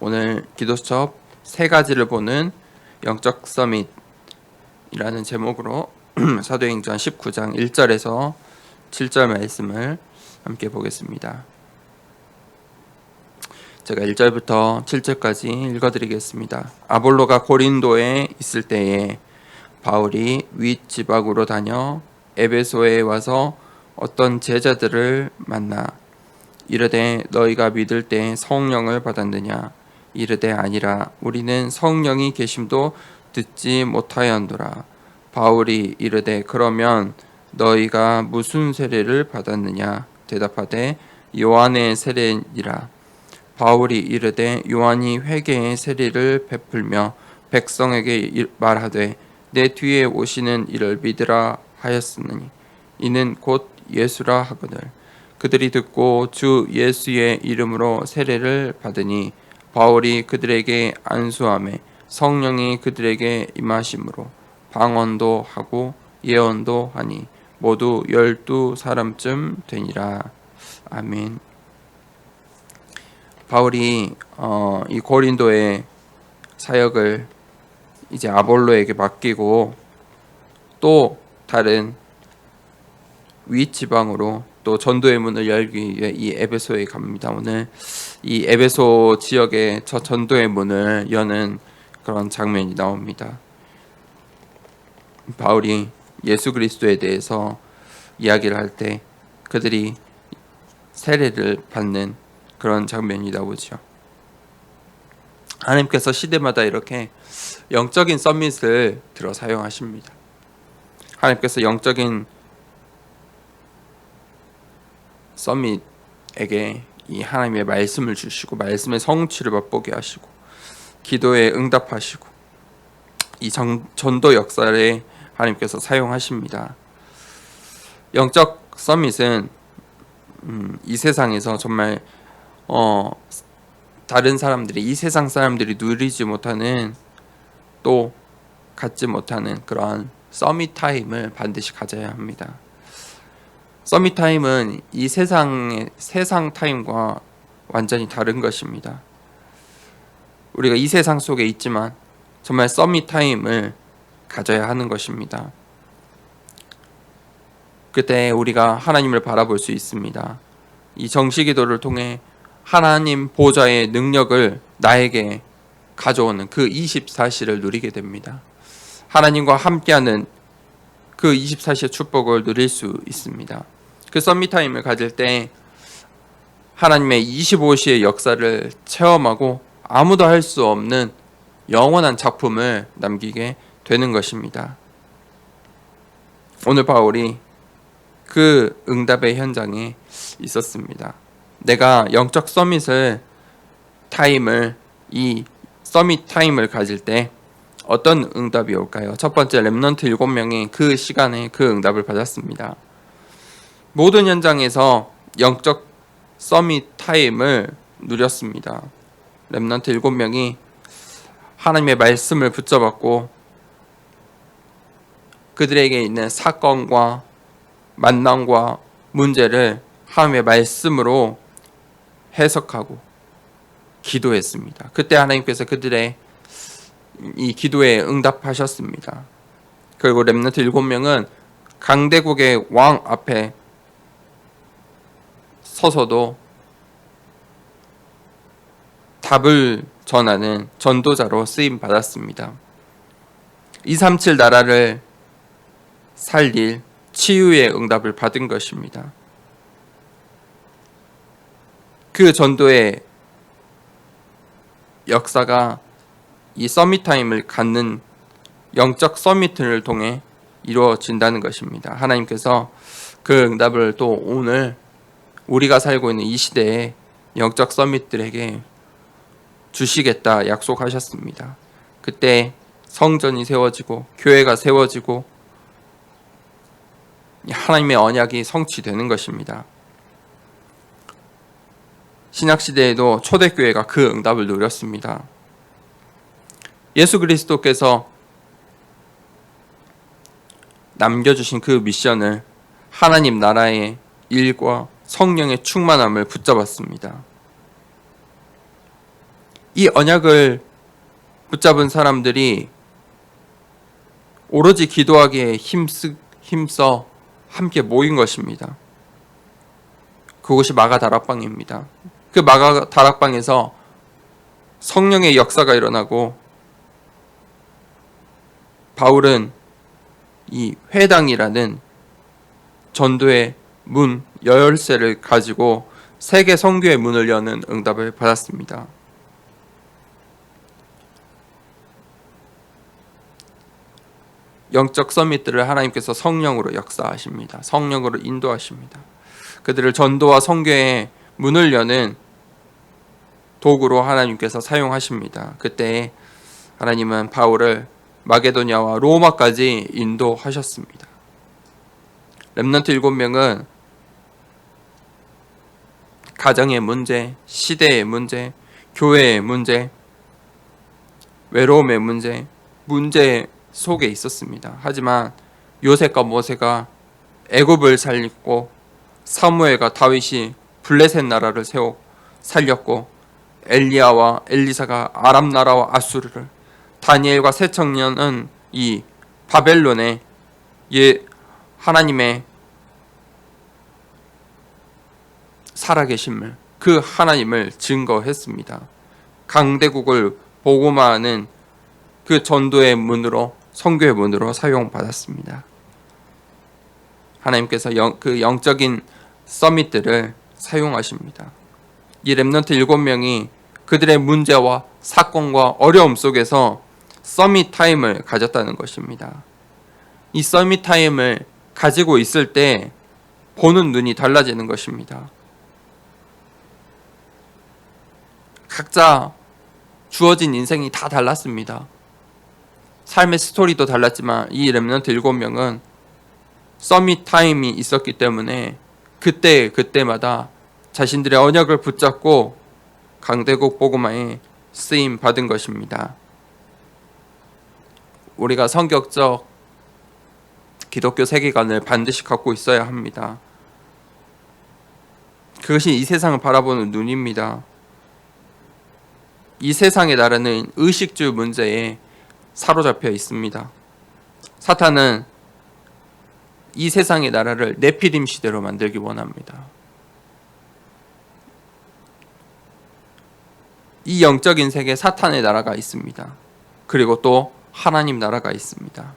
오늘 기도 수첩 세 가지를 보는 영적 서밋이라는 제목으로 사도행전 19장 1절에서 7절 말씀을 함께 보겠습니다. 제가 1절부터 7절까지 읽어드리겠습니다. 아볼로가 고린도에 있을 때에 바울이 윗지방으로 다녀 에베소에 와서 어떤 제자들을 만나 이르되 너희가 믿을 때 성령을 받았느냐? 이르되 아니라 우리는 성령이 계심도 듣지 못하였노라. 바울이 이르되 그러면 너희가 무슨 세례를 받았느냐? 대답하되 요한의 세례니라. 바울이 이르되 요한이 회개의 세례를 베풀며 백성에게 말하되 내 뒤에 오시는 이를 믿으라 하였으니 이는 곧 예수라 하거늘. 그들이 듣고 주 예수의 이름으로 세례를 받으니 바울이 그들에게 안수하매 성령이 그들에게 임하심으로 방언도 하고 예언도 하니 모두 12사람쯤 되니라. 아멘. 바울이 이 고린도의 사역을 이제 아볼로에게 맡기고 또 다른 윗지방으로 또 전도의 문을 열기 위해 이 에베소에 갑니다. 오늘 이 에베소 지역의 저 전도의 문을 여는 그런 장면이 나옵니다. 바울이 예수 그리스도에 대해서 이야기를 할 때 그들이 세례를 받는 그런 장면이 나오죠. 하나님께서 시대마다 이렇게 영적인 서밋을 들어 사용하십니다. 하나님께서 영적인 서밋에게 이 하나님의 말씀을 주시고 말씀의 성취를 맛보게 하시고 기도에 응답하시고 이 전도 역사에 하나님께서 사용하십니다. 영적 서밋은 이 세상에서 정말 다른 사람들이 이 세상 사람들이 누리지 못하는 또 갖지 못하는 그러한 서밋 타임을 반드시 가져야 합니다. 서밋 타임은 이 세상 타임과 완전히 다른 것입니다. 우리가 이 세상 속에 있지만 정말 서밋 타임을 가져야 하는 것입니다. 그때 우리가 하나님을 바라볼 수 있습니다. 이 정시기도를 통해 하나님 보좌의 능력을 나에게 가져오는 그 24시를 누리게 됩니다. 하나님과 함께하는 그 24시의 축복을 누릴 수 있습니다. 그 서밋 타임을 가질 때 하나님의 25시의 역사를 체험하고 아무도 할 수 없는 영원한 작품을 남기게 되는 것입니다. 오늘 바울이 그 응답의 현장에 있었습니다. 내가 영적 이 서밋 타임을 가질 때 어떤 응답이 올까요? 첫 번째, 렘넌트 7명이 그 시간에 그 응답을 받았습니다. 모든 현장에서 영적 서밋 타임을 누렸습니다. 렘넌트 7명이 하나님의 말씀을 붙잡았고 그들에게 있는 사건과 만남과 문제를 하나님의 말씀으로 해석하고 기도했습니다. 그때 하나님께서 그들의 이 기도에 응답하셨습니다. 그리고 렘넌트 7명은 강대국의 왕 앞에 서서도 답을 전하는 전도자로 쓰임 받았습니다. 237 나라를 살릴 치유의 응답을 받은 것입니다. 그 전도의 역사가 이 서밋 타임을 갖는 영적 서밋을 통해 이루어진다는 것입니다. 하나님께서 그 응답을 또 오늘 우리가 살고 있는 이 시대에 영적 서밋들에게 주시겠다 약속하셨습니다. 그때 성전이 세워지고 교회가 세워지고 하나님의 언약이 성취되는 것입니다. 신약시대에도 초대교회가 그 응답을 누렸습니다. 예수 그리스도께서 남겨주신 그 미션을 하나님 나라의 일과 성령의 충만함을 붙잡았습니다. 이 언약을 붙잡은 사람들이 오로지 기도하기에 힘써 함께 모인 것입니다. 그곳이 마가 다락방입니다. 그 마가 다락방에서 성령의 역사가 일어나고 바울은 이 회당이라는 전도의 문 열쇠를 가지고 세계 선교의 문을 여는 응답을 받았습니다. 영적 서밋들을 하나님께서 성령으로 역사하십니다. 성령으로 인도하십니다. 그들을 전도와 선교의 문을 여는 도구로 하나님께서 사용하십니다. 그때 하나님은 바울을 마게도냐와 로마까지 인도하셨습니다. 렘넌트 7명은 가정의 문제, 시대의 문제, 교회의 문제, 외로움의 문제 속에 있었습니다. 하지만 요셉과 모세가 애굽을 살리고 사무엘과 다윗이 블레셋 나라를 살렸고 엘리야와 엘리사가 아람 나라와 아수르를, 다니엘과 새 청년은 이 바벨론의 하나님의 살아계심을, 그 하나님을 증거했습니다. 강대국을 복음화하는 그 전도의 문으로, 선교의 문으로 사용받았습니다. 하나님께서 그 영적인 서밋들을 사용하십니다. 이 렘넌트 7명이 그들의 문제와 사건과 어려움 속에서 서밋 타임을 가졌다는 것입니다. 이 서밋 타임을 가지고 있을 때 보는 눈이 달라지는 것입니다. 각자 주어진 인생이 다 달랐습니다. 삶의 스토리도 달랐지만 이 렘넌트 7명은 서밋 타임이 있었기 때문에 그때마다 자신들의 언약을 붙잡고 강대국 복음화에 쓰임 받은 것입니다. 우리가 성격적 기독교 세계관을 반드시 갖고 있어야 합니다. 그것이 이 세상을 바라보는 눈입니다. 이 세상의 나라는 의식주 문제에 사로잡혀 있습니다. 사탄은 이 세상의 나라를 네피림 시대로 만들기 원합니다. 이 영적인 세계에 사탄의 나라가 있습니다. 그리고 또 하나님 나라가 있습니다.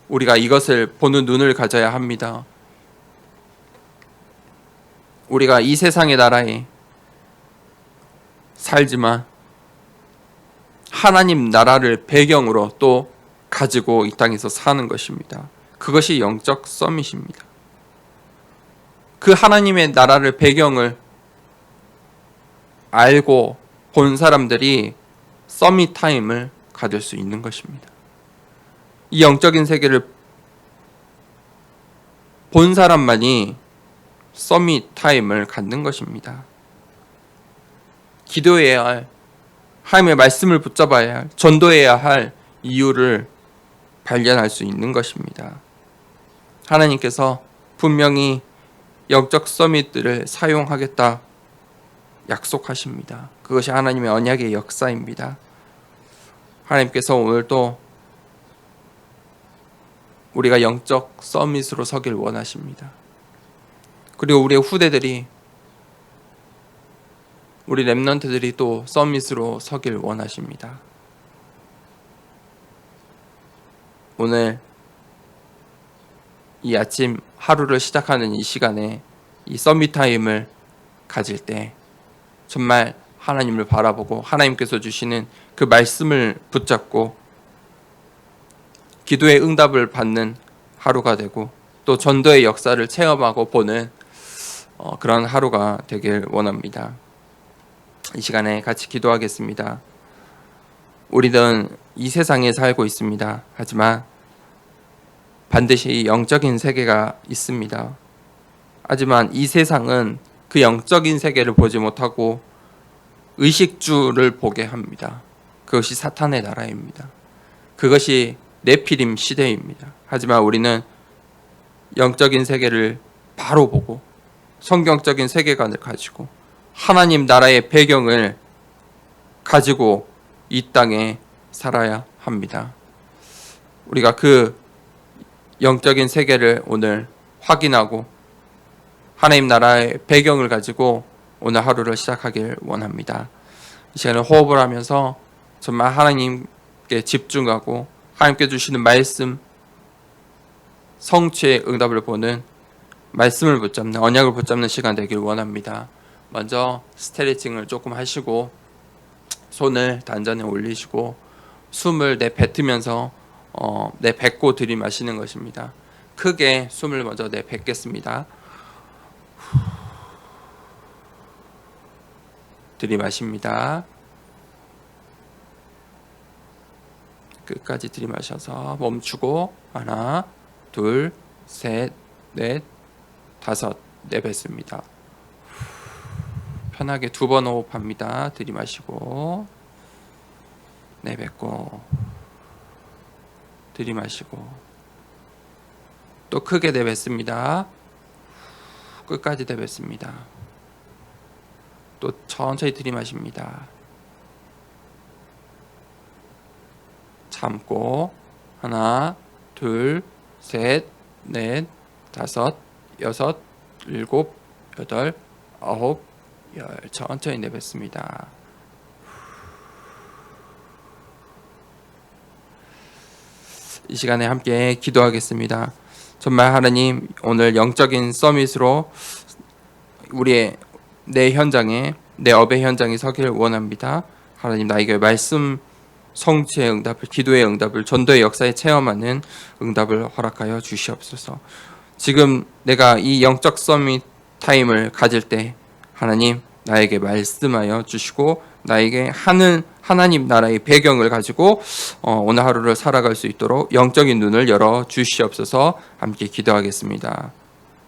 우리가 이것을 보는 눈을 가져야 합니다. 우리가 이 세상의 나라에 살지만 하나님 나라를 배경으로 또 가지고 이 땅에서 사는 것입니다. 그것이 영적 서밋입니다. 그 하나님의 나라를 배경을 알고 본 사람들이 서밋 타임을 가질 수 있는 것입니다. 이 영적인 세계를 본 사람만이 서밋 타임을 갖는 것입니다. 기도해야 할, 하나님의 말씀을 붙잡아야 할, 전도해야 할 이유를 발견할 수 있는 것입니다. 하나님께서 분명히 영적 서밋들을 사용하겠다 약속하십니다. 그것이 하나님의 언약의 역사입니다. 하나님께서 오늘 또 우리가 영적 서밋으로 서길 원하십니다. 그리고 우리의 후대들이, 우리 렘넌트들이 또 서밋으로 서길 원하십니다. 오늘 이 아침 하루를 시작하는 이 시간에 이 서밋 타임을 가질 때 정말 하나님을 바라보고 하나님께서 주시는 그 말씀을 붙잡고 기도의 응답을 받는 하루가 되고 또 전도의 역사를 체험하고 보는 그런 하루가 되길 원합니다. 이 시간에 같이 기도하겠습니다. 우리는 이 세상에 살고 있습니다. 하지만 반드시 영적인 세계가 있습니다. 하지만 이 세상은 그 영적인 세계를 보지 못하고 의식주를 보게 합니다. 그것이 사탄의 나라입니다. 그것이 네피림 시대입니다. 하지만 우리는 영적인 세계를 바로 보고 성경적인 세계관을 가지고 하나님 나라의 배경을 가지고 이 땅에 살아야 합니다. 우리가 그 영적인 세계를 오늘 확인하고 하나님 나라의 배경을 가지고 오늘 하루를 시작하길 원합니다. 이 시간에 호흡을 하면서 정말 하나님께 집중하고 하나님께 주시는 말씀, 성취의 응답을 보는 말씀을 붙잡는, 언약을 붙잡는 시간 되길 원합니다. 먼저 스트레칭을 조금 하시고 손을 단전에 올리시고 숨을 내뱉으면서 내뱉고 들이마시는 것입니다. 크게 숨을 먼저 내뱉겠습니다. 들이마십니다. 끝까지 들이마셔서 멈추고 하나, 둘, 셋, 넷, 다섯 내뱉습니다. 편하게 2번 호흡합니다. 들이마시고 내뱉고 들이마시고 또 크게 내뱉습니다. 끝까지 내뱉습니다. 또 천천히 들이마십니다. 참고 하나, 둘, 셋, 넷, 다섯, 여섯, 일곱, 여덟, 아홉, 열. 천천히 내뱉습니다. 이 시간에 함께 기도하겠습니다. 정말 하나님, 오늘 영적인 서밋으로 우리의 내 현장에, 내 업의 현장에 서기를 원합니다. 하나님, 나에게 말씀 성취의 응답을, 기도의 응답을, 전도의 역사에 체험하는 응답을 허락하여 주시옵소서. 지금 내가 이 영적 서밋 타임을 가질 때 하나님 나에게 말씀하여 주시고 나에게 하나님 나라의 배경을 가지고 오늘 하루를 살아갈 수 있도록 영적인 눈을 열어 주시옵소서. 함께 기도하겠습니다.